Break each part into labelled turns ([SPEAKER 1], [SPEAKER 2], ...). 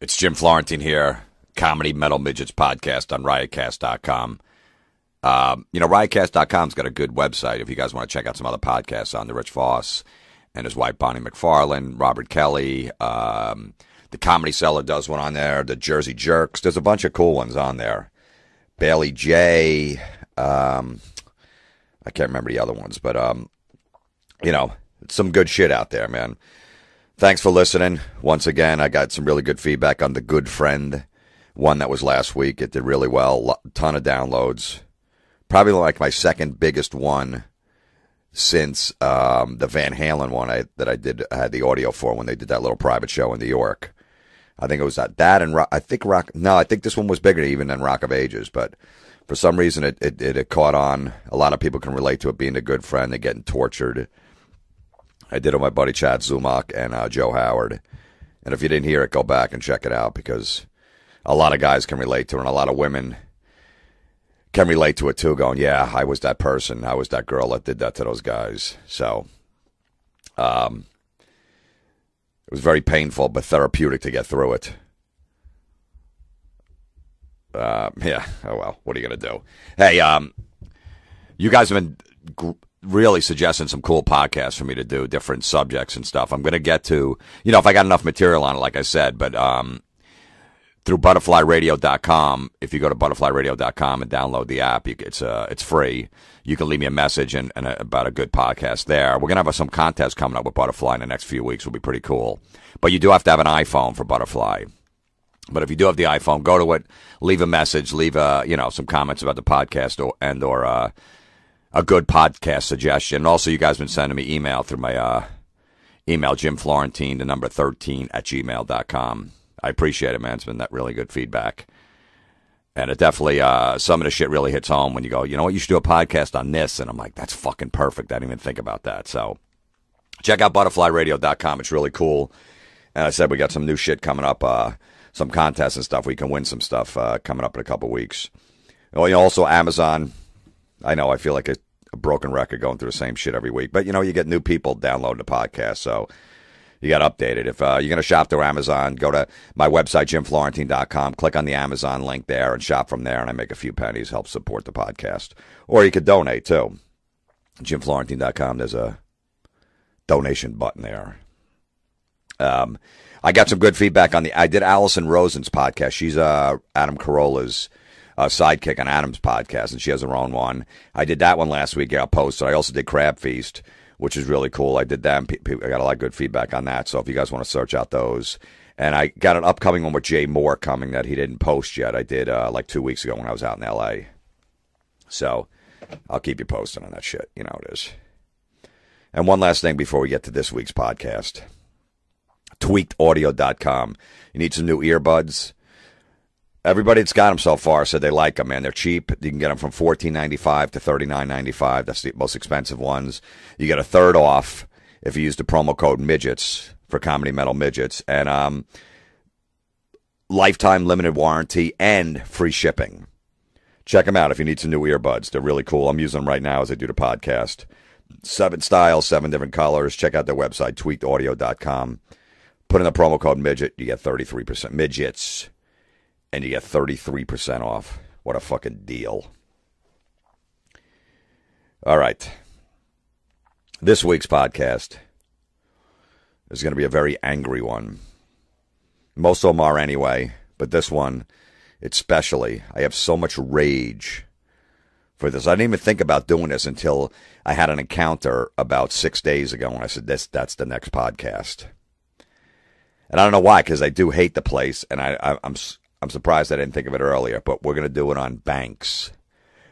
[SPEAKER 1] It's Jim Florentine here, Comedy Metal Midgets podcast on riotcast.com. Riotcast.com's got a good website if you guys want to check out some other podcasts on the Rich Voss and his wife Bonnie McFarlane, Robert Kelly. The Comedy Cellar does one on there. The Jersey Jerks. There's a bunch of cool ones on there. Bailey J. I can't remember the other ones, but, some good shit out there, man. Thanks for listening. Once again, I got some really good feedback on The Good Friend, one that was last week. It did really well. A ton of downloads. Probably like my second biggest one since the Van Halen one I had the audio for when they did that little private show in New York. I think it was that and I think this one was bigger even than Rock of Ages, but for some reason it caught on. A lot of people can relate to it being a good friend. They're getting tortured. I did it with my buddy Chad Zumach and Joe Howard. And if you didn't hear it, go back and check it out because a lot of guys can relate to it and a lot of women can relate to it too, going, yeah, I was that person. I was that girl that did that to those guys. So it was very painful but therapeutic to get through it. Oh well, what are you going to do? Hey, you guys have been really suggesting some cool podcasts for me to do, different subjects and stuff. I'm going to get to, if I got enough material on it, like I said, but through butterflyradio.com, if you go to butterflyradio.com and download the app, it's free. You can leave me a message and about a good podcast there. We're going to have some contests coming up with Butterfly in the next few weeks. Will be pretty cool. But you do have to have an iPhone for Butterfly. But if you do have the iPhone, go to it, leave a message, leave some comments about the podcast or a good podcast suggestion. And also, you guys have been sending me email through my email, Jim Florentine, the number 13 at gmail.com. I appreciate it, man. It's been that really good feedback. And it definitely, some of the shit really hits home when you go, you know what, you should do a podcast on this. And I'm like, that's fucking perfect. I didn't even think about that. So check out butterflyradio.com. It's really cool. And I said we got some new shit coming up, some contests and stuff. We can win some stuff coming up in a couple weeks. Also Amazon. I know I feel like a broken record going through the same shit every week. But, you get new people downloading the podcast, so you got to update it. If you're going to shop through Amazon, go to my website, jimflorentine.com, click on the Amazon link there and shop from there, and I make a few pennies, help support the podcast. Or you could donate, too. jimflorentine.com, there's a donation button there. I got some good feedback I did Allison Rosen's podcast. She's Adam Carolla's sidekick on Adam's podcast, and she has her own one. I did that one last week. I'll post it. I also did Crab Feast, which is really cool. I did that, and I got a lot of good feedback on that. So if you guys want to search out those. And I got an upcoming one with Jay Moore coming that he didn't post yet. I did like 2 weeks ago when I was out in L.A. So I'll keep you posted on that shit. You know how it is. And one last thing before we get to this week's podcast. Tweakedaudio.com. You need some new earbuds. Everybody that's got them so far said they like them, man. They're cheap. You can get them from $14.95 to $39.95. That's the most expensive ones. You get a third off if you use the promo code Midgets for Comedy Metal Midgets. And lifetime limited warranty and free shipping. Check them out if you need some new earbuds. They're really cool. I'm using them right now as I do the podcast. 7 styles, 7 different colors. Check out their website, tweakedaudio.com. Put in the promo code Midget. You get 33%. Midgets. And you get 33% off. What a fucking deal. All right. This week's podcast is going to be a very angry one. Most of them are anyway, but this one, especially, I have so much rage for this. I didn't even think about doing this until I had an encounter about 6 days ago when I said, that's the next podcast. And I don't know why, because I do hate the place, and I'm surprised I didn't think of it earlier, but we're going to do it on banks.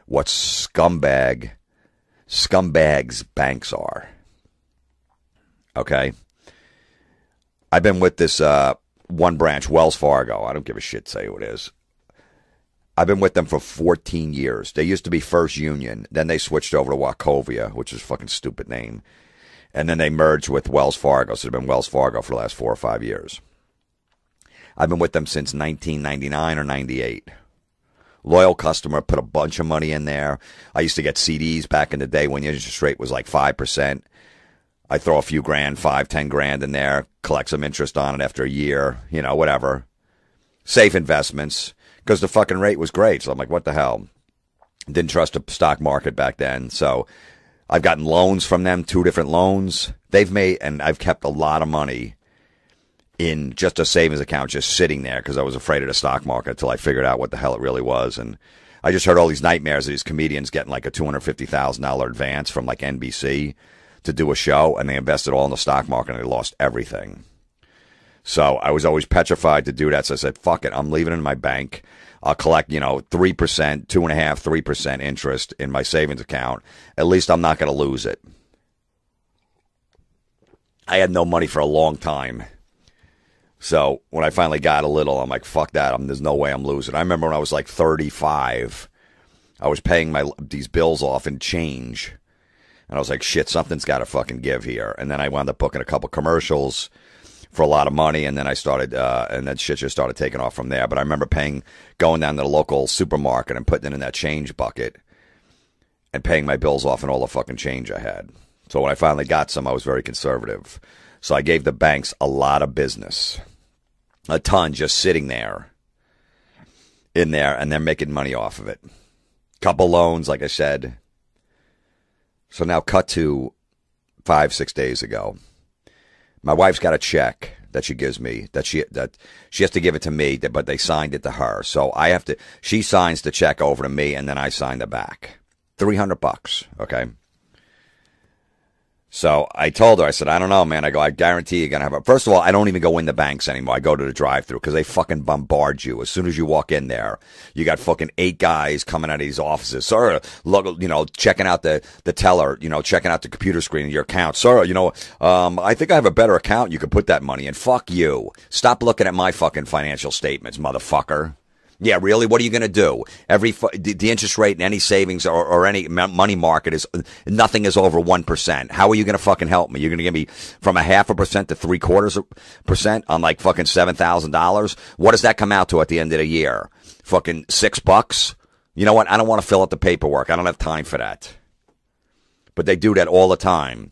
[SPEAKER 1] What scumbags banks are. Okay? I've been with this one branch, Wells Fargo. I don't give a shit, say who it is. I've been with them for 14 years. They used to be First Union. Then they switched over to Wachovia, which is a fucking stupid name. And then they merged with Wells Fargo. So they've been Wells Fargo for the last 4 or 5 years. I've been with them since 1999 or 98. Loyal customer, put a bunch of money in there. I used to get CDs back in the day when the interest rate was like 5%. I throw a few grand, 5, 10 grand in there, collect some interest on it after a year, whatever. safe investments because the fucking rate was great. So I'm like, what the hell? Didn't trust the stock market back then. So I've gotten loans from them, 2 different loans. They've made, and I've kept a lot of money in just a savings account just sitting there because I was afraid of the stock market until I figured out what the hell it really was. And I just heard all these nightmares of these comedians getting like a $250,000 advance from like NBC to do a show, and they invested all in the stock market and they lost everything. So I was always petrified to do that. So I said, fuck it, I'm leaving it in my bank. I'll collect, 3%, 2.5%, 3% interest in my savings account. At least I'm not going to lose it. I had no money for a long time. So when I finally got a little, I'm like, fuck that. There's no way I'm losing. I remember when I was like 35, I was paying these bills off in change. And I was like, shit, something's got to fucking give here. And then I wound up booking a couple commercials for a lot of money, and then I started, and then shit just started taking off from there. But I remember going down to the local supermarket and putting it in that change bucket and paying my bills off and all the fucking change I had. So when I finally got some, I was very conservative. So I gave the banks a lot of business, a ton, just sitting there, in there, and they're making money off of it. Couple loans, like I said. So now cut to 5-6 days ago. My wife's got a check that she gives me that she has to give it to me, but they signed it to her. So she signs the check over to me and then I sign the back. $300, okay? So I told her, I said, I don't know, man. I guarantee you're going to have first of all, I don't even go in the banks anymore. I go to the drive-thru because they fucking bombard you. As soon as you walk in there, you got fucking 8 guys coming out of these offices. Sir, look, checking out the teller, checking out the computer screen of your account. Sir, I think I have a better account. You could put that money in. Fuck you. Stop looking at my fucking financial statements, motherfucker. Yeah, really? What are you going to do? The interest rate in any savings or any money market is nothing is over 1%. How are you going to fucking help me? You're going to give me from 0.5% to 0.75% on like fucking $7,000? What does that come out to at the end of the year? Fucking $6? You know what? I don't want to fill out the paperwork. I don't have time for that. But they do that all the time.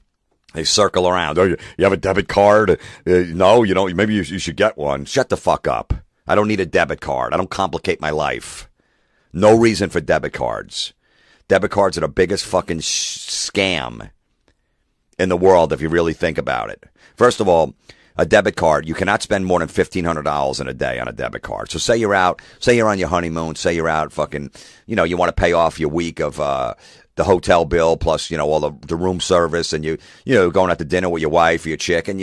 [SPEAKER 1] They circle around. Oh, you have a debit card? No, maybe you should get one. Shut the fuck up. I don't need a debit card. I don't complicate my life. No reason for debit cards. Debit cards are the biggest fucking scam in the world if you really think about it. First of all, a debit card, you cannot spend more than $1,500 in a day on a debit card. So say you're on your honeymoon, say you're out fucking, you want to pay off your week of the hotel bill plus, all the room service, and you going out to dinner with your wife or your chick, and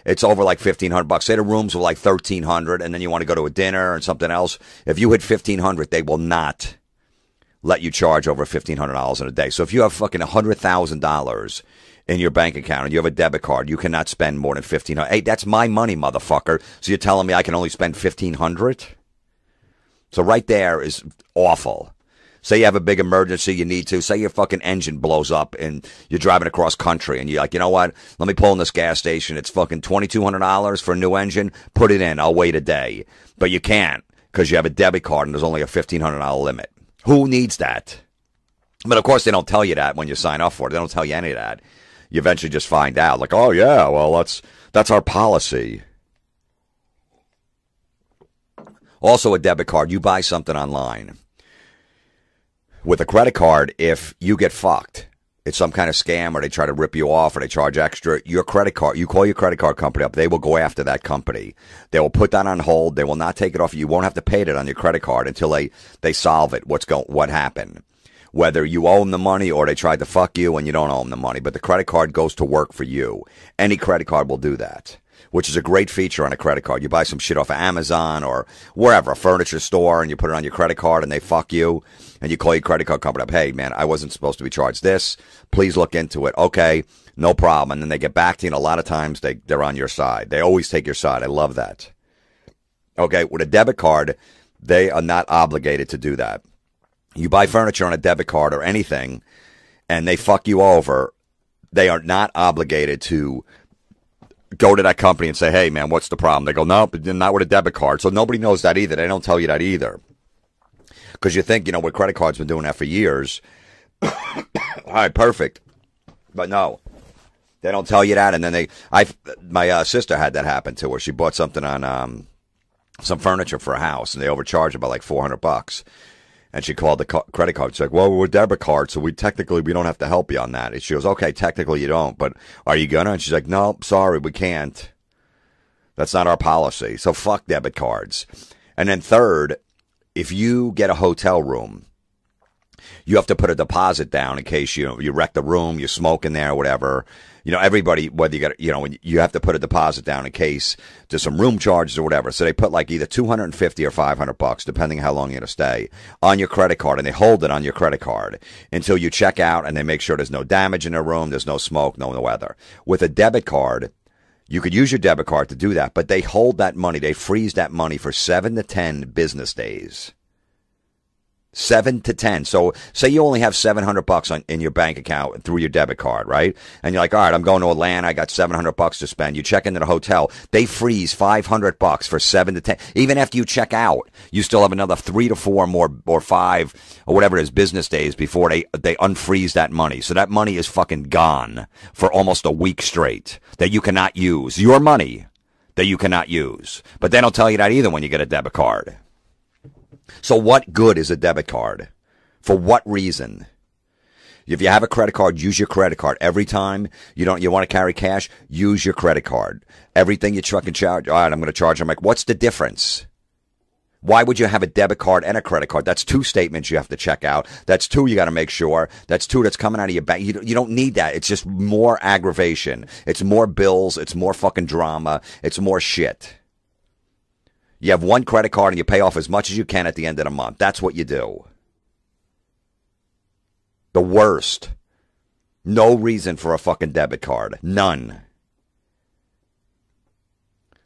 [SPEAKER 1] it's over like $1,500. Say the rooms were like $1,300, and then you want to go to a dinner and something else. If you hit $1,500, they will not let you charge over $1,500 in a day. So if you have fucking $100,000 in your bank account and you have a debit card, you cannot spend more than $1,500. Hey, that's my money, motherfucker. So you're telling me I can only spend $1,500? So right there is awful. Say you have a big emergency, you need to. Say your fucking engine blows up and you're driving across country and you're like, you know what? Let me pull in this gas station. It's fucking $2,200 for a new engine. Put it in. I'll wait a day. But you can't because you have a debit card and there's only a $1,500 limit. Who needs that? But of course, they don't tell you that when you sign up for it. They don't tell you any of that. You eventually just find out like, oh yeah, well, that's our policy. Also a debit card. You buy something online. With a credit card, if you get fucked, it's some kind of scam or they try to rip you off or they charge extra, your credit card, you call your credit card company up, they will go after that company. They will put that on hold. They will not take it off. You won't have to pay it on your credit card until they solve it. What happened? Whether you owe them the money or they tried to fuck you and you don't owe them the money, but the credit card goes to work for you. Any credit card will do that, which is a great feature on a credit card. You buy some shit off of Amazon or wherever, a furniture store, and you put it on your credit card and they fuck you. And you call your credit card company up, hey, man, I wasn't supposed to be charged this. Please look into it. Okay, no problem. And then they get back to you, and a lot of times they're on your side. They always take your side. I love that. Okay, with a debit card, they are not obligated to do that. You buy furniture on a debit card or anything, and they fuck you over, they are not obligated to go to that company and say, hey, man, what's the problem? They go, no, not with a debit card. So nobody knows that either. They don't tell you that either. Because you think, with credit cards, been doing that for years. All right, perfect. But no, they don't tell you that. And then my sister had that happen to her. She bought something on some furniture for a house, and they overcharged her by like $400. And she called the credit card. She's like, well, we're debit card, so we don't have to help you on that. And she goes, okay, technically you don't, but are you gonna? And she's like, no, sorry, we can't. That's not our policy. So fuck debit cards. And then third, if you get a hotel room, you have to put a deposit down in case you wreck the room, you smoke in there, whatever. Everybody, whether you got, you have to put a deposit down in case there's some room charges or whatever. So they put like either $250 or $500, depending how long you're going to stay, on your credit card, and they hold it on your credit card until you check out, and they make sure there's no damage in the room, there's no smoke, no weather. With a debit card, you could use your debit card to do that, but they hold that money, they freeze that money for 7 to 10 business days. 7 to 10. So say you only have $700 in your bank account through your debit card, right? And you're like, all right, I'm going to Atlanta. I got $700 to spend. You check into the hotel. They freeze $500 for 7 to 10. Even after you check out, you still have another 3 to 4 more or 5 or whatever it is business days before they unfreeze that money. So that money is fucking gone for almost a week straight that you cannot use. Your money that you cannot use. But they don't tell you that either when you get a debit card. So what good is a debit card? For what reason? If you have a credit card, use your credit card. Every time you want to carry cash, use your credit card. Everything you fucking charge, all right, I'm going to charge. I'm like, what's the difference? Why would you have a debit card and a credit card? That's 2 statements you have to check out. That's 2 you got to make sure. That's 2 that's coming out of your bank. You don't need that. It's just more aggravation. It's more bills. It's more fucking drama. It's more shit. You have 1 credit card and you pay off as much as you can at the end of the month. That's what you do. The worst. No reason for a fucking debit card. None.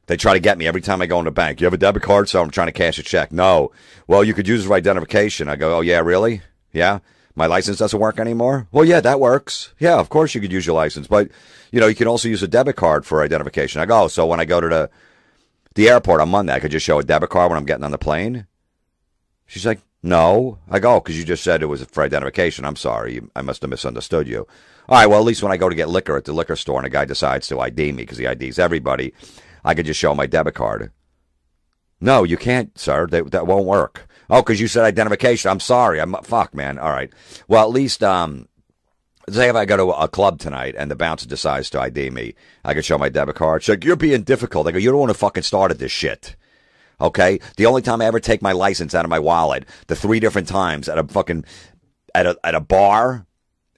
[SPEAKER 1] They try to get me every time I go in the bank. You have a debit card? So I'm trying to cash a check. No. Well, you could use it for identification. I go, oh, yeah, really? Yeah? My license doesn't work anymore? Well, yeah, that works. Yeah, of course you could use your license. But, you can also use a debit card for identification. I go, oh, so when I go to the airport on Monday, I could just show a debit card when I'm getting on the plane? She's like, no. I go, because you just said it was for identification. I'm sorry. I must have misunderstood you. All right, well, at least when I go to get liquor at the liquor store and a guy decides to ID me because he IDs everybody, I could just show my debit card. No, you can't, sir. That won't work. Oh, because you said identification. I'm sorry. Fuck, man. All right. Well, at least, say if I go to a club tonight and the bouncer decides to ID me, I can show my debit card. She's like, you're being difficult. I go, you don't want to fucking start at this shit. Okay? The only time I ever take my license out of my wallet, the 3 different times at a bar,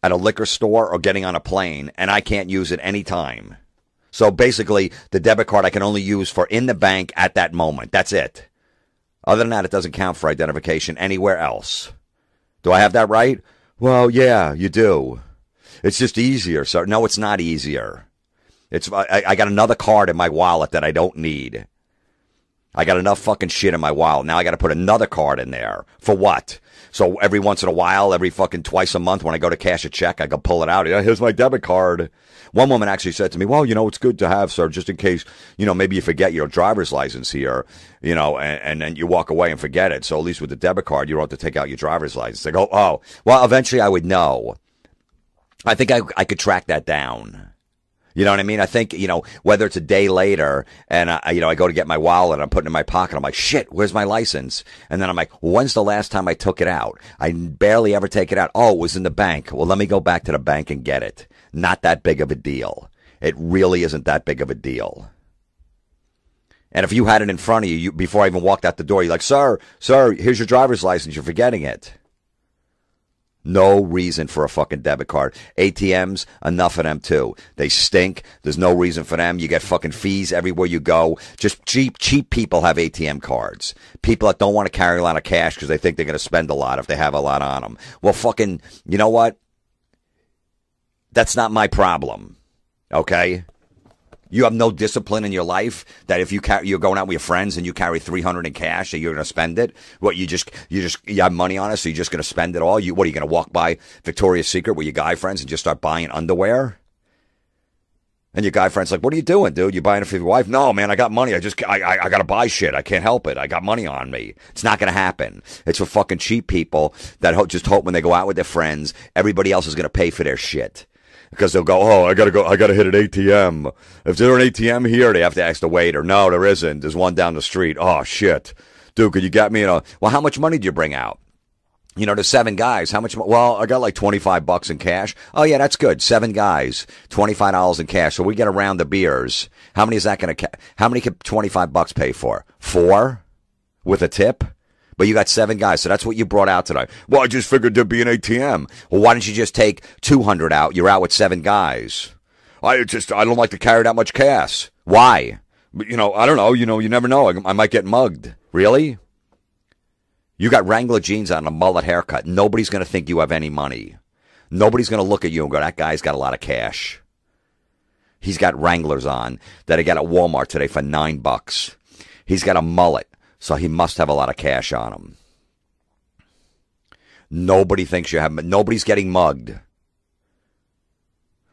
[SPEAKER 1] at a liquor store, or getting on a plane, and I can't use it any time. So basically, the debit card I can only use for in the bank at that moment. That's it. Other than that, it doesn't count for identification anywhere else. Do I have that right? Well, yeah, you do. It's just easier. So no, it's not easier. I got another card in my wallet that I don't need. I got enough fucking shit in my wallet. Now I got to put another card in there. For what? So every once in a while, every fucking twice a month when I go to cash a check, I go pull it out. Here's my debit card. One woman actually said to me, well, it's good to have, sir, just in case, maybe you forget your driver's license here, and then you walk away and forget it. So at least with the debit card, you don't have to take out your driver's license. I go, oh, well, eventually I would know. I think I could track that down. You know what I mean? I think, whether it's a day later and, I go to get my wallet and I'm putting it in my pocket. I'm like, shit, where's my license? And then I'm like, when's the last time I took it out? I barely ever take it out. Oh, it was in the bank. Well, let me go back to the bank and get it. Not that big of a deal. It really isn't that big of a deal. And if you had it in front of you before I even walked out the door, you're like, sir, here's your driver's license. You're forgetting it. No reason for a fucking debit card. ATMs, enough of them too. They stink. There's no reason for them. You get fucking fees everywhere you go. Just cheap people have ATM cards. People that don't want to carry a lot of cash because they think they're going to spend a lot if they have a lot on them. Well, fucking, you know what? That's not my problem. Okay? You have no discipline in your life that if you're going out with your friends and you carry $300 in cash and you're going to spend it. What, you have money on it, so you're just going to spend it all? What are you going to walk by Victoria's Secret with your guy friends and just start buying underwear? And your guy friend's like, what are you doing, dude? You buying it for your wife? No, man, I got money. I got to buy shit. I can't help it. I got money on me. It's not going to happen. It's for fucking cheap people that just hope when they go out with their friends, everybody else is going to pay for their shit. Because they'll go, oh, I gotta hit an ATM. If there's an ATM here, they have to ask the waiter. No, there isn't. There's one down the street. Oh, shit. Dude, could you get me well, how much money do you bring out? There's 7 guys. How much? Well, I got like $25 in cash. Oh, yeah, that's good. 7 guys, $25 in cash. So we get a round of beers. How many is that going to, how many could $25 pay for? 4 with a tip? But you got 7 guys, so that's what you brought out tonight. Well, I just figured there'd be an ATM. Well, why don't you just take 200 out? You're out with 7 guys. I don't like to carry that much cash. Why? But, I don't know. You never know. I might get mugged. Really? You got Wrangler jeans on and a mullet haircut. Nobody's going to think you have any money. Nobody's going to look at you and go, that guy's got a lot of cash. He's got Wranglers on that I got at Walmart today for $9. He's got a mullet. So he must have a lot of cash on him. Nobody thinks you have. Nobody's getting mugged.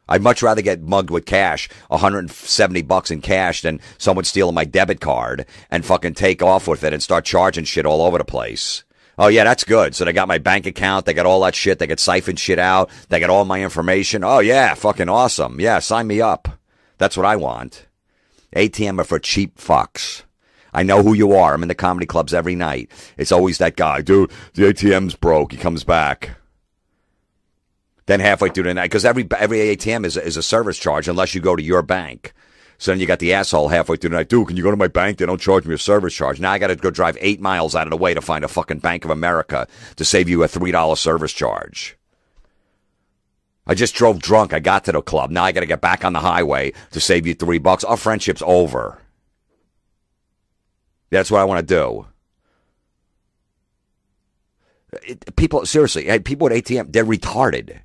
[SPEAKER 1] I'd much rather get mugged with cash, $170 in cash, than someone stealing my debit card and fucking take off with it and start charging shit all over the place. Oh, yeah, that's good. So they got my bank account. They got all that shit. They got siphoned shit out. They got all my information. Oh, yeah, fucking awesome. Yeah, sign me up. That's what I want. ATM are for cheap fucks. I know who you are. I'm in the comedy clubs every night. It's always that guy. Dude, the ATM's broke. He comes back. Then halfway through the night, because every ATM is a service charge unless you go to your bank. So then you got the asshole halfway through the night. Dude, can you go to my bank? They don't charge me a service charge. Now I got to go drive 8 miles out of the way to find a fucking Bank of America to save you a $3 service charge. I just drove drunk. I got to the club. Now I got to get back on the highway to save you $3. Our friendship's over. That's what I want to do. People, seriously, people at ATM, they're retarded.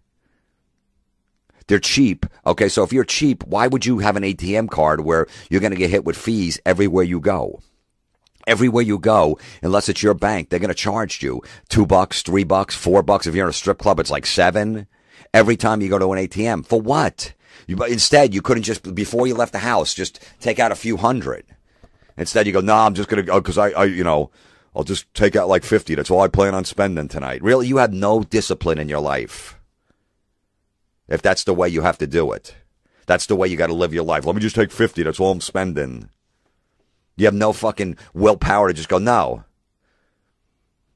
[SPEAKER 1] They're cheap. Okay, so if you're cheap, why would you have an ATM card where you're going to get hit with fees everywhere you go? Everywhere you go, unless it's your bank, they're going to charge you $2, $3, $4. If you're in a strip club, it's like $7. Every time you go to an ATM. For what? Instead, you couldn't just, before you left the house, just take out a few hundred. Instead, you go, no, I'm just going to go because I'll just take out like 50. That's all I plan on spending tonight. Really, you have no discipline in your life. If that's the way you have to do it. That's the way you got to live your life. Let me just take 50. That's all I'm spending. You have no fucking willpower to just go, no.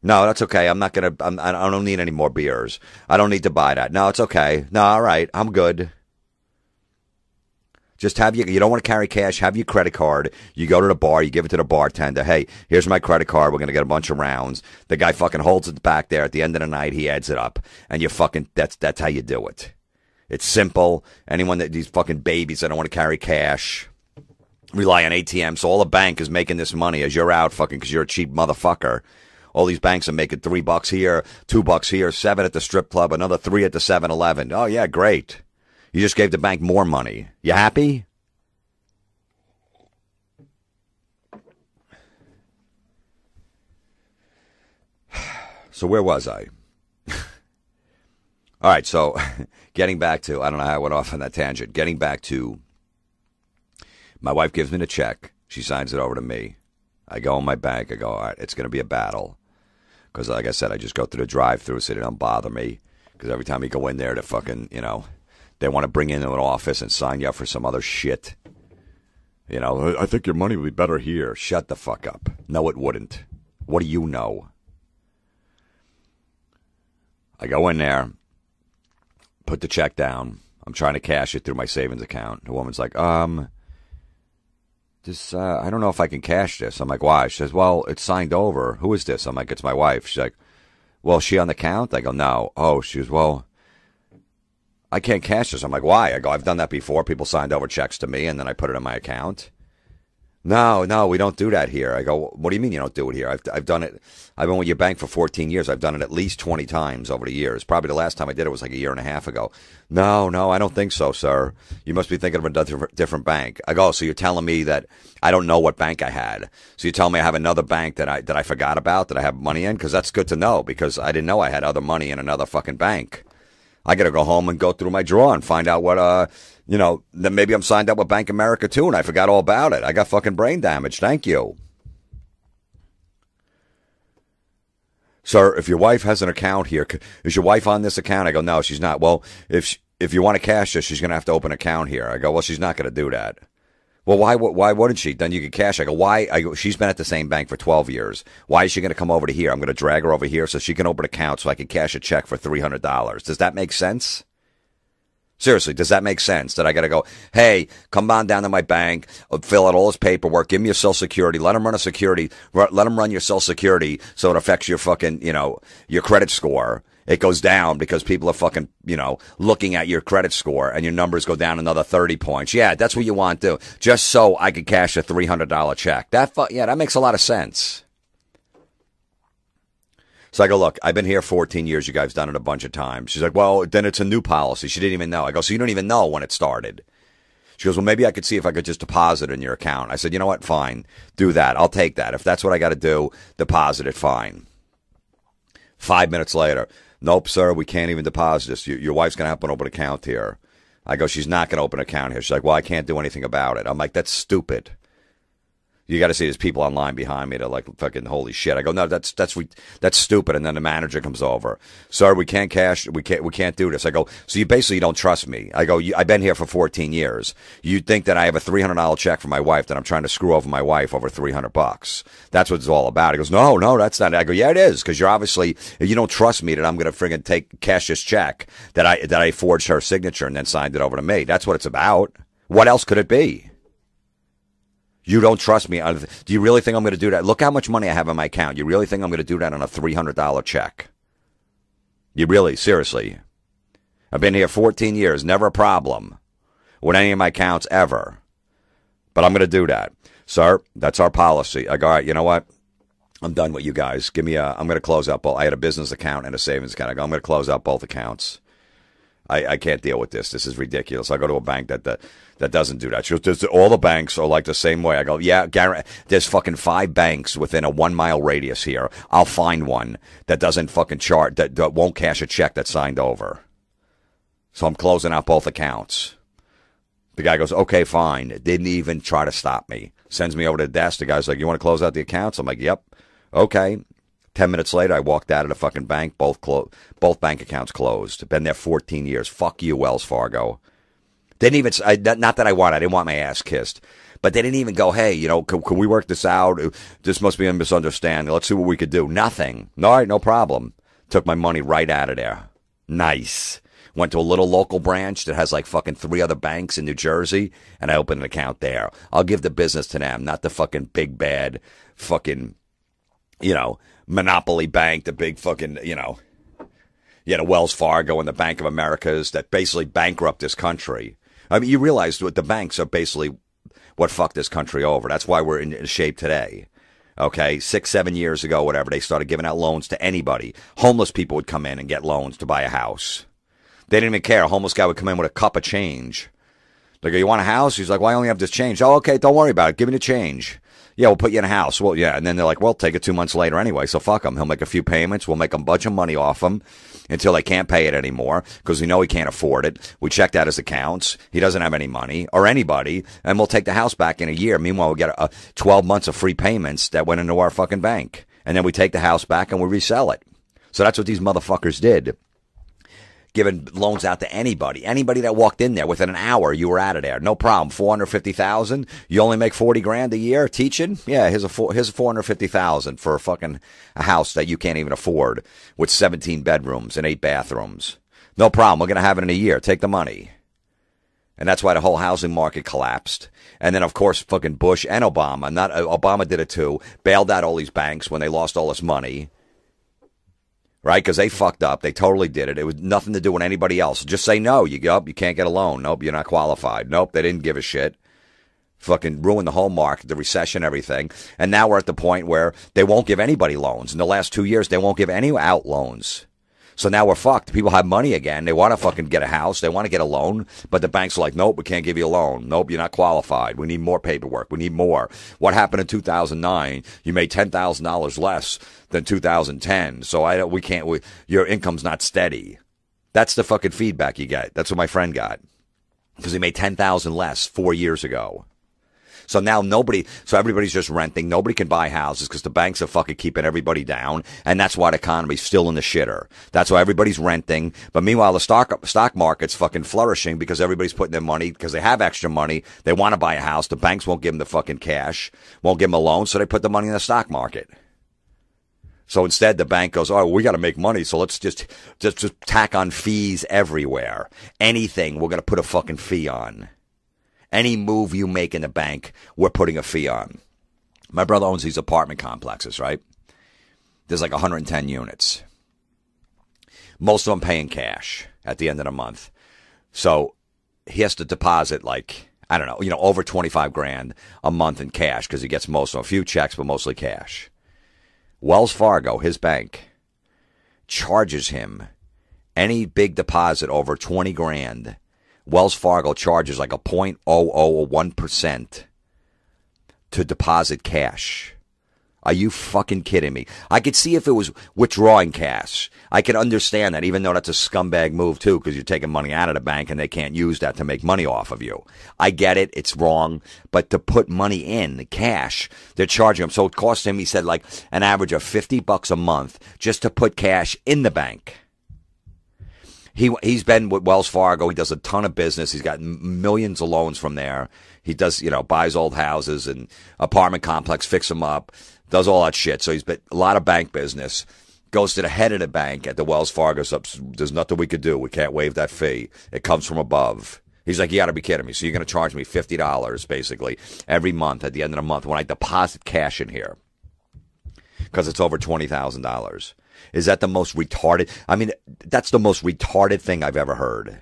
[SPEAKER 1] No, that's okay. I'm not going to, I don't need any more beers. I don't need to buy that. No, it's okay. No, all right. I'm good. Just you don't want to carry cash, have your credit card. You go to the bar, you give it to the bartender. Hey, here's my credit card. We're going to get a bunch of rounds. The guy fucking holds it back there. At the end of the night, he adds it up. And you fucking, that's how you do it. It's simple. These fucking babies that don't want to carry cash rely on ATMs. So all the bank is making this money as you're out fucking because you're a cheap motherfucker. All these banks are making $3 here, $2 here, 7 at the strip club, another 3 at the 7-Eleven. Oh, yeah, great. You just gave the bank more money. You happy? So where was I? All right, so getting back to, I don't know how I went off on that tangent. Getting back to, my wife gives me the check. She signs it over to me. I go in my bank. I go, all right, it's going to be a battle. Because like I said, I just go through the drive-thru so they don't bother me. Because every time you go in there to fucking, they want to bring you into an office and sign you up for some other shit. I think your money would be better here. Shut the fuck up. No, it wouldn't. What do you know? I go in there, put the check down. I'm trying to cash it through my savings account. The woman's like, I don't know if I can cash this. I'm like, why? She says, well, it's signed over. Who is this? I'm like, it's my wife. She's like, well, is she on the count? I go, no. Oh, she goes, well, I can't cash this. I'm like, why? I go, I've done that before. People signed over checks to me, and then I put it in my account. No, we don't do that here. I go, what do you mean you don't do it here? I've done it. I've been with your bank for 14 years. I've done it at least 20 times over the years. Probably the last time I did it was like a year and a half ago. No, I don't think so, sir. You must be thinking of a different bank. I go, so you're telling me that I don't know what bank I had. So you tell me I have another bank that I forgot about, that I have money in? Because that's good to know, because I didn't know I had other money in another fucking bank. I got to go home and go through my drawer and find out what, then maybe I'm signed up with Bank of America too, and I forgot all about it. I got fucking brain damage. Thank you. Sir, if your wife has an account here, is your wife on this account? I go, no, she's not. Well, if if you want to cash this, she's going to have to open an account here. I go, well, she's not going to do that. Well, why wouldn't she? Then you could cash. I go, why? I go, she's been at the same bank for 12 years. Why is she going to come over to here? I'm going to drag her over here so she can open an account so I can cash a check for $300. Does that make sense? Seriously, does that make sense? That I got to go, hey, come on down to my bank, fill out all his paperwork, give me your Social Security, let him run a security, let him run your Social Security so it affects your fucking, your credit score. It goes down because people are fucking, looking at your credit score and your numbers go down another 30 points. Yeah, that's what you want to do. Just so I could cash a $300 check. That makes a lot of sense. So I go, look, I've been here 14 years. You guys done it a bunch of times. She's like, well, then it's a new policy. She didn't even know. I go, so you don't even know when it started. She goes, well, maybe I could see if I could just deposit in your account. I said, you know what? Fine. Do that. I'll take that. If that's what I got to do, deposit it. Fine. 5 minutes later. Nope, sir, we can't even deposit this. Your wife's going to have to open an account here. I go, she's not going to open an account here. She's like, well, I can't do anything about it. I'm like, that's stupid. You got to see there's people online behind me that are like, fucking holy shit. I go, no, that's stupid. And then the manager comes over. Sir, we can't cash. We can't do this. I go, so you basically don't trust me. I go, I've been here for 14 years. You think that I have a $300 check for my wife that I'm trying to screw over my wife over $300. That's what it's all about. He goes, no, that's not it. I go, yeah, it is. Cause you're obviously, you don't trust me that I'm going to friggin' cash this check that I forged her signature and then signed it over to me. That's what it's about. What else could it be? You don't trust me. Do you really think I'm going to do that? Look how much money I have in my account. You really think I'm going to do that on a $300 check? You really, seriously? I've been here 14 years, never a problem with any of my accounts ever. But I'm going to do that. Sir, that's our policy. I go, all right, you know what? I'm done with you guys. I'm going to close out both. I had a business account and a savings account. I go, I'm going to close out both accounts. I can't deal with this. This is ridiculous. I go to a bank that doesn't do that. She goes, all the banks are like the same way. I go, yeah, there's fucking 5 banks within a 1 mile radius here. I'll find one that doesn't fucking chart, that won't cash a check that's signed over. So I'm closing out both accounts. The guy goes, okay, fine. Didn't even try to stop me. Sends me over to the desk. The guy's like, you want to close out the accounts? I'm like, yep. Okay. 10 minutes later, I walked out of the fucking bank. Both bank accounts closed. Been there 14 years. Fuck you, Wells Fargo. Didn't even, not that I didn't want my ass kissed. But they didn't even go, hey, can we work this out? This must be a misunderstanding. Let's see what we could do. Nothing. All right, no problem. Took my money right out of there. Nice. Went to a little local branch that has like fucking 3 other banks in New Jersey, and I opened an account there. I'll give the business to them, not the fucking big bad fucking, monopoly bank, the big fucking, the Wells Fargo and the Bank of Americas that basically bankrupt this country. I mean, you realize what the banks are basically what fucked this country over. That's why we're in shape today. Okay, 6, 7 years ago, whatever, they started giving out loans to anybody. Homeless people would come in and get loans to buy a house. They didn't even care. A homeless guy would come in with a cup of change. They go, you want a house? He's like, well, I only have this change. Oh, okay, don't worry about it. Give me the change. Yeah, we'll put you in a house. Well, yeah. And then they're like, well, take it 2 months later anyway. So fuck him. He'll make a few payments. We'll make a bunch of money off him until they can't pay it anymore because we know he can't afford it. We checked out his accounts. He doesn't have any money or anybody. And we'll take the house back in a year. Meanwhile, we get 12 months of free payments that went into our fucking bank. And then we take the house back and we resell it. So that's what these motherfuckers did. Giving loans out to anybody. Anybody that walked in there within an hour, you were out of there. No problem. $450,000. You only make $40,000 a year teaching? Yeah, here's $450,000 for a house that you can't even afford with 17 bedrooms and 8 bathrooms. No problem. We're going to have it in a year. Take the money. And that's why the whole housing market collapsed. And then, of course, fucking Bush and Obama. Obama did it too. Bailed out all these banks when they lost all this money. Right? Because they fucked up. They totally did it. It was nothing to do with anybody else. Just say no. You go up, you can't get a loan. Nope, you're not qualified. Nope, they didn't give a shit. Fucking ruined the whole market, the recession, everything. And now we're at the point where they won't give anybody loans. In the last 2 years, they won't give any out loans. So now we're fucked. People have money again. They want to fucking get a house. They want to get a loan. But the bank's like, nope, we can't give you a loan. Nope, you're not qualified. We need more paperwork. We need more. What happened in 2009? You made $10,000 less than 2010. So your income's not steady. That's the fucking feedback you get. That's what my friend got. Because he made $10,000 less 4 years ago. So now everybody's just renting. Nobody can buy houses because the banks are fucking keeping everybody down. And that's why the economy's still in the shitter. That's why everybody's renting. But meanwhile, the stock market's fucking flourishing because everybody's putting their money, because they have extra money. They want to buy a house. The banks won't give them the fucking cash, won't give them a loan. So they put the money in the stock market. So instead, the bank goes, oh, we got to make money, so let's just tack on fees everywhere. Anything, we're going to put a fucking fee on. Any move you make in the bank, we're putting a fee on. My brother owns these apartment complexes, right? There's like 110 units. Most of them paying cash at the end of the month. So he has to deposit like, I don't know, over 25 grand a month in cash because he gets most of them. A few checks, but mostly cash. Wells Fargo, his bank, charges him any big deposit over 20 grand. Wells Fargo charges like a 0.001% to deposit cash. Are you fucking kidding me? I could see if it was withdrawing cash. I could understand that, even though that's a scumbag move too, because you're taking money out of the bank and they can't use that to make money off of you. I get it. It's wrong. But to put money in cash, they're charging him. So it cost him, he said, like an average of $50 a month just to put cash in the bank. He's been with Wells Fargo. He does a ton of business. He's got millions of loans from there. He does, buys old houses and apartment complex, fix them up. Does all that shit. So he's been a lot of bank business. Goes to the head of the bank at the Wells Fargo. So there's nothing we could do. We can't waive that fee. It comes from above. He's like, you got to be kidding me. So you're going to charge me $50 basically every month at the end of the month when I deposit cash in here because it's over $20,000. Is that the most retarded? I mean, that's the most retarded thing I've ever heard.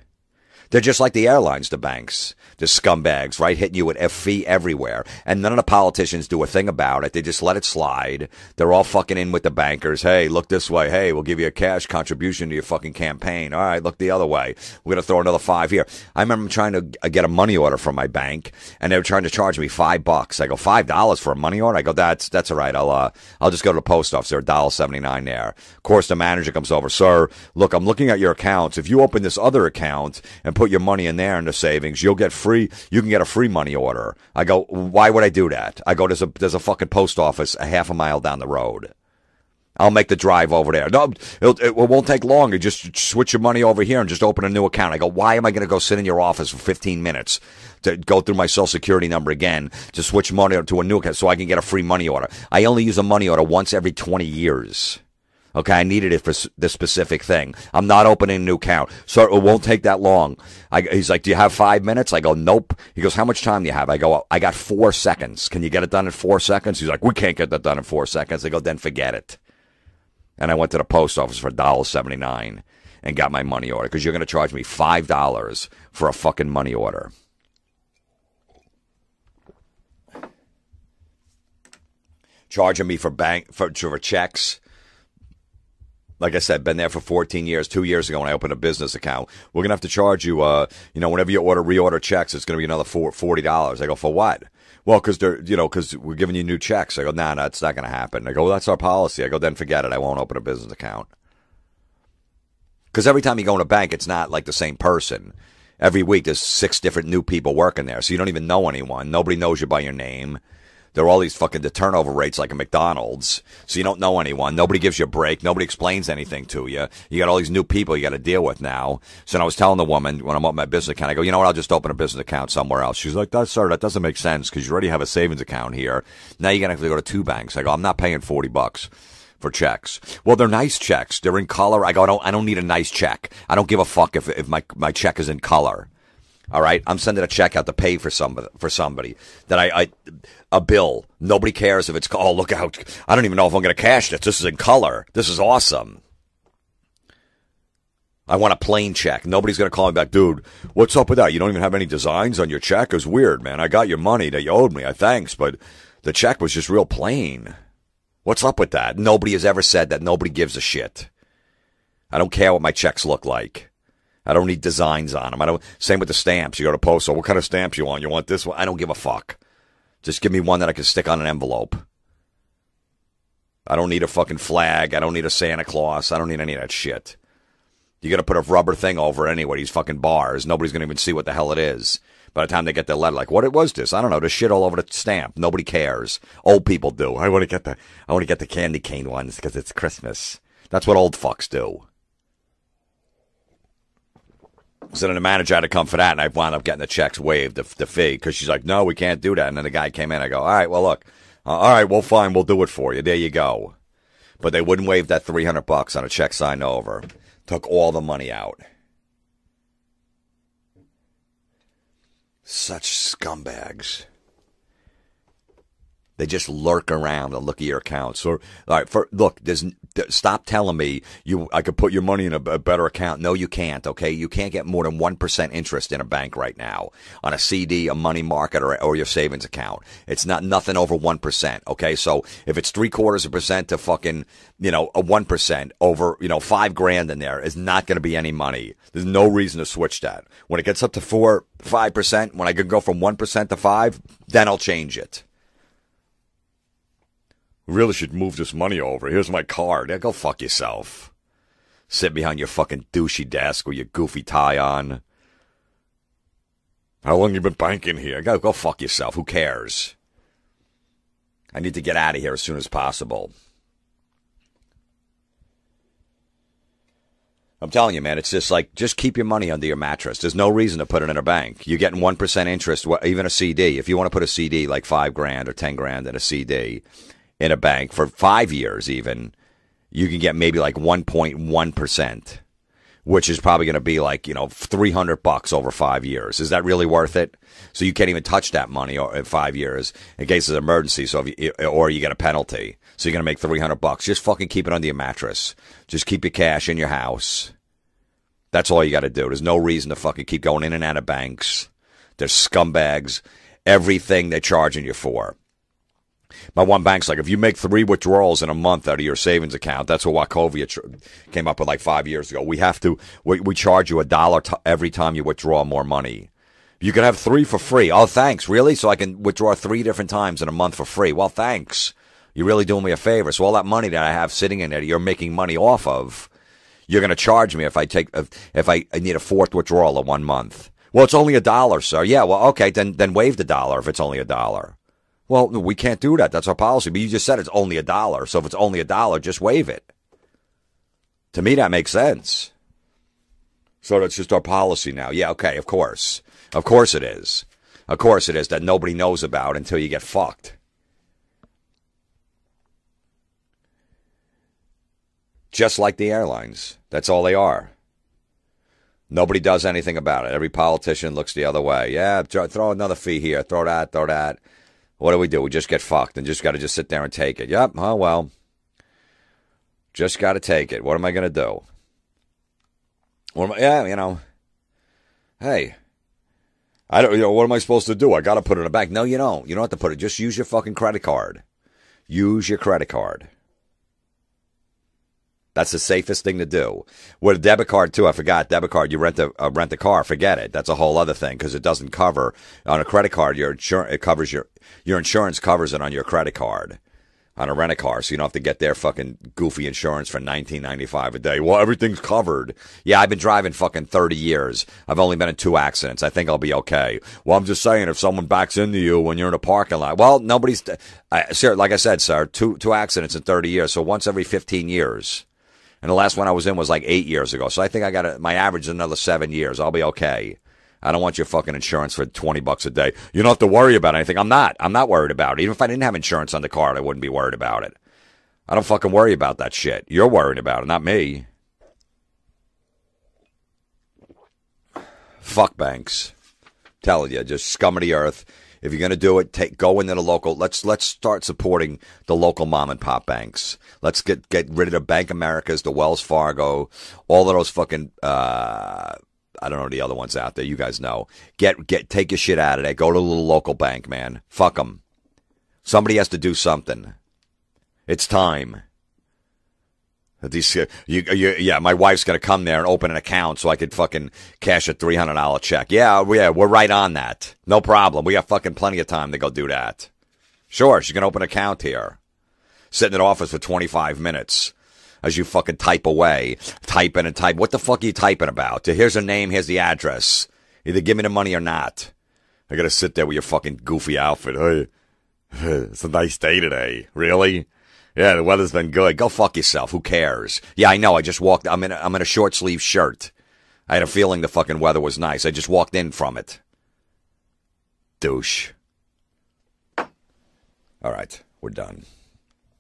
[SPEAKER 1] They're just like the airlines, the banks, the scumbags, right? Hitting you with a fee everywhere. And none of the politicians do a thing about it. They just let it slide. They're all fucking in with the bankers. Hey, look this way. Hey, we'll give you a cash contribution to your fucking campaign. All right, look the other way. We're going to throw another $5 here. I remember trying to get a money order from my bank, and they were trying to charge me $5. I go, $5 for a money order? I go, that's all right. I'll just go to the post office. They're $1.79 there. Of course, the manager comes over. Sir, look, I'm looking at your accounts. If you open this other account and put your money in there in the savings, you can get a free money order. I go, why would I do that? I go, there's a fucking post office a half a mile down the road. I'll make the drive over there. No, it won't take long. You just switch your money over here and just open a new account. I go, why am I going to go sit in your office for 15 minutes to go through my social security number again to switch money to a new account so I can get a free money order? I only use a money order once every 20 years. Okay, I needed it for this specific thing. I'm not opening a new account, so it won't take that long. He's like, do you have 5 minutes? I go, nope. He goes, how much time do you have? I go, I got 4 seconds. Can you get it done in 4 seconds? He's like, we can't get that done in 4 seconds. I go, then forget it. And I went to the post office for $1.79 and got my money order because you're going to charge me $5 for a fucking money order. Charging me for checks. Like I said, been there for 14 years. 2 years ago when I opened a business account, we're going to have to charge you, whenever you reorder checks, it's going to be another $40. I go, for what? Well, because we're giving you new checks. I go, nah, it's not going to happen. I go, well, that's our policy. I go, then forget it. I won't open a business account. Because every time you go in a bank, it's not like the same person. Every week, there's 6 different new people working there. So you don't even know anyone. Nobody knows you by your name. There are all these the turnover rates like a McDonald's. So you don't know anyone. Nobody gives you a break. Nobody explains anything to you. You got all these new people you got to deal with now. So I was telling the woman when I'm opening my business account, I go, you know what? I'll just open a business account somewhere else. She's like, sir, that doesn't make sense because you already have a savings account here. Now you're going to have to go to 2 banks. I go, I'm not paying $40 for checks. Well, they're nice checks. They're in color. I go, I don't need a nice check. I don't give a fuck if my check is in color. All right, I'm sending a check out to pay for somebody that a bill. Nobody cares if it's, oh, look out. I don't even know if I'm going to cash this. This is in color. This is awesome. I want a plain check. Nobody's going to call me back, dude, what's up with that? You don't even have any designs on your check? It's weird, man. I got your money that you owed me. Thanks, but the check was just real plain. What's up with that? Nobody has ever said that. Nobody gives a shit. I don't care what my checks look like. I don't need designs on them. Same with the stamps. You go to post, what kind of stamps you want? You want this one? I don't give a fuck. Just give me one that I can stick on an envelope. I don't need a fucking flag. I don't need a Santa Claus. I don't need any of that shit. You got to put a rubber thing over it anyway. These fucking bars. Nobody's going to even see what the hell it is. By the time they get their letter, like, what was this? I don't know. There's shit all over the stamp. Nobody cares. Old people do. I want to get the candy cane ones because it's Christmas. That's what old fucks do. So then the manager had to come for that, and I wound up getting the checks waived, the fee, because she's like, no, we can't do that. And then the guy came in. I go, all right, well, look. All right, well, fine. We'll do it for you. There you go. But they wouldn't waive that $300 on a check signed over. Took all the money out. Such scumbags. They just lurk around and look at your accounts. So, all right, look, stop telling me I could put your money in a better account. No, you can't, okay? You can't get more than 1% interest in a bank right now on a CD, a money market, or your savings account. It's nothing over 1%, okay? So if it's 0.75% to fucking, a 1% over, $5,000 in there is not going to be any money. There's no reason to switch that. When it gets up to 5%, when I can go from 1% to 5%, then I'll change it. Really should move this money over. Here's my card. Yeah, go fuck yourself. Sit behind your fucking douchey desk with your goofy tie on. How long you been banking here? Go fuck yourself. Who cares? I need to get out of here as soon as possible. I'm telling you, man, it's just like, just keep your money under your mattress. There's no reason to put it in a bank. You're getting 1% interest, even a CD. If you want to put a CD like $5,000 or $10,000 in a CD, in a bank for 5 years even, you can get maybe like 1.1%, which is probably going to be like, $300 over 5 years. Is that really worth it? So you can't even touch that money in 5 years in case of an emergency. So or you get a penalty. So you're going to make $300. Just fucking keep it under your mattress. Just keep your cash in your house. That's all you got to do. There's no reason to fucking keep going in and out of banks. They're scumbags. Everything they're charging you for. My one bank's like, if you make 3 withdrawals in a month out of your savings account, that's what Wachovia came up with like 5 years ago. We charge you $1 every time you withdraw more money. You can have 3 for free. Oh, thanks. Really? So I can withdraw 3 different times in a month for free. Well, thanks. You're really doing me a favor. So all that money that I have sitting in there, you're making money off of, you're going to charge me if I need a 4th withdrawal in 1 month. Well, it's only $1, sir. Yeah, well, okay, then waive the $1 if it's only $1. Well, we can't do that. That's our policy. But you just said it's only $1. So if it's only $1, just waive it. To me, that makes sense. So that's just our policy now. Yeah, okay, of course. Of course it is. Of course it is that nobody knows about until you get fucked. Just like the airlines. That's all they are. Nobody does anything about it. Every politician looks the other way. Yeah, throw another fee here. Throw that. What do? We just get fucked and just got to sit there and take it. Yep. Oh, well. Just got to take it. What am I going to do? Hey. I don't, what am I supposed to do? I got to put it in a bank. No, you don't. You don't have to put it. Just use your fucking credit card. Use your credit card. That's the safest thing to do. With a debit card, too, I forgot. Debit card, you rent a car. Forget it. That's a whole other thing because it doesn't cover. On a credit card, your insurance covers it on your credit card. On a rent-a-car, so you don't have to get their fucking goofy insurance for $19.95 a day. Well, everything's covered. Yeah, I've been driving fucking 30 years. I've only been in 2 accidents. I think I'll be okay. Well, I'm just saying, if someone backs into you when you're in a parking lot, well, nobody's... Sir, like I said, sir, two accidents in 30 years, so once every 15 years. And the last one I was in was like 8 years ago. So I think I got my average is another 7 years. I'll be okay. I don't want your fucking insurance for $20 a day. You don't have to worry about anything. I'm not worried about it. Even if I didn't have insurance on the car, I wouldn't be worried about it. I don't fucking worry about that shit. You're worried about it, not me. Fuck banks. Telling you, just scum of the earth. If you're going to do it, go into the local. Let's start supporting the local mom and pop banks. Let's get rid of the Bank Americas, the Wells Fargo, all of those fucking I don't know the other ones out there. You guys know. Take your shit out of there. Go to a little local bank, man. Fuck them. Somebody has to do something. It's time. My wife's gonna come there and open an account so I could fucking cash a $300 check. Yeah, we're right on that. No problem. We got fucking plenty of time to go do that. Sure, she's gonna open an account here. Sit in an office for 25 minutes as you fucking type away, type in and type. What the fuck are you typing about? Here's her name, here's the address. Either give me the money or not. I gotta sit there with your fucking goofy outfit. Hey, it's a nice day today. Really? Yeah, the weather's been good. Go fuck yourself. Who cares? Yeah, I know. I just walked. I'm in a short sleeve shirt. I had a feeling the fucking weather was nice. I just walked in from it. Douche. All right, we're done.